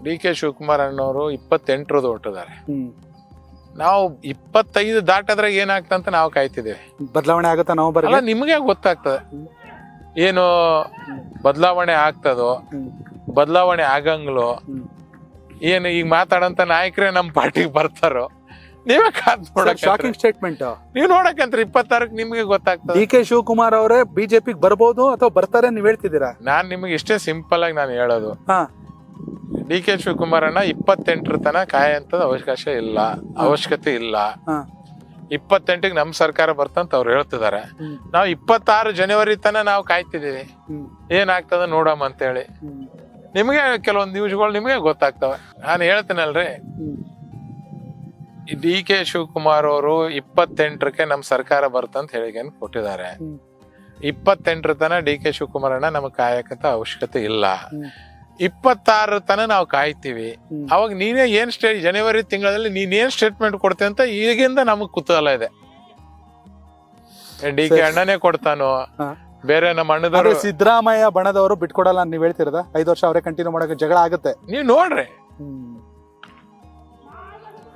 D K Shivakumar ಅನ್ನೋರು 28 ಹೊಟ್ಟಿದ್ದಾರೆ. ನಾವು 25 ದಾಟದ್ರೆ ಏನಾಗ್ತಂತ ನಾವು ಕಾಯ್ತಿದ್ದೇವೆ. ಬದಲಾವಣೆ ಆಗುತ್ತಾ ನಾವು ಅಲ್ಲ, ನಿಮಗೆ ಗೊತ್ತಾಗ್ತದೆ ಏನು ಬದಲಾವಣೆ ಆಗ್ತದೋ ಬದಲಾವಣೆ ಆಗಂಗ್ಲೋ, ಏನು ಈಗ ಮಾತಾಡಂತ ನಾಯಕರೇ ನಮ್ಮ ಪಾರ್ಟಿಗೆ ಬರ್ತಾರೋ ನೀವೇ ಕಾದ್ ನೋಡಕ್. Shocking statement. ನೀವು ನೋಡಕಂತ್ರಿ 26 ನಿಮ್ಗೆ ಗೊತ್ತಾಗ್ತದೆ. ಡಿ ಕೆ ಶಿವಕುಮಾರ್ ಅವರೇ ಬಿಜೆಪಿಗೆ ಬರ್ಬೋದು ಅಥವಾ ಬರ್ತಾರೆ ನೀವ್ ಹೇಳ್ತಿದ್ದೀರಾ? ನಾನ್ ನಿಮಗೆ ಇಷ್ಟೇ ಸಿಂಪಲ್ ಆಗಿ ನಾನು ಹೇಳೋದು, ಡಿ ಕೆ ಶಿವಕುಮಾರ್ ಅಣ್ಣ 28 ತನ ಕಾಯಂತದ ಅವಶ್ಯಕತೆ ಇಲ್ಲ. 28ಗೆ ನಮ್ ಸರ್ಕಾರ ಬರ್ತಂತ ಅವ್ರು ಹೇಳ್ತಿದಾರೆ. ನಾವು 26 ಜನವರಿ ತನ ನಾವು ಕಾಯ್ತಿದೀವಿ ಏನಾಗ್ತದ ನೋಡಮ್ಮ ಅಂತ ಹೇಳಿ. ನಿಮ್ಗೆ ಕೆಲವೊಂದು ನ್ಯೂಸ್ಗಳು ನಿಮ್ಗೆ ಗೊತ್ತಾಗ್ತವೆ. ನಾನು ಹೇಳ್ತೀನಲ್ರಿ, ಡಿ ಕೆ ಶಿವಕುಮಾರ್ ಅವರು 28ಕ್ಕೆ ನಮ್ ಸರ್ಕಾರ ಬರ್ತಂತ ಹೇಳಿಕೆಯನ್ನು ಕೊಟ್ಟಿದ್ದಾರೆ. 28 ತನ ಡಿ ಕೆ ಶಿವಕುಮಾರ್ ಅಣ್ಣ ನಮಗ್ ಕಾಯಕಂತ ಅವಶ್ಯಕತೆ ಇಲ್ಲ. 26 ತನ ನಾವು ಕಾಯ್ತೀವಿ. ಅವಾಗ ನೀನೇ ಏನ್ ಜನವರಿ ತಿಂಗಳಲ್ಲಿ ನೀನೇನ್ ಸ್ಟೇಟ್ಮೆಂಟ್ ಕೊಡ್ತೆ ಅಂತ ಈಗಿಂದ ನಮಗ್ ಕುತೂಹಲ ಇದೆ. ಡಿ ಕೆ ಅಣ್ಣನೇ ಕೊಡ್ತಾನೋ ಬೇರೆ ನಮ್ಮ ಅಣ್ಣದವರು. ಸಿದ್ದರಾಮಯ್ಯ ಬಣದವರು ಬಿಟ್ಕೊಡಲ್ಲ ನೀವ್ ಹೇಳ್ತಿರದ? 5 ವರ್ಷ ಅವರೇ ಕಂಟಿನ್ಯೂ ಮಾಡಕ್ಕೆ ಜಗಳ ಆಗುತ್ತೆ. ನೀವ್ ನೋಡ್ರಿ.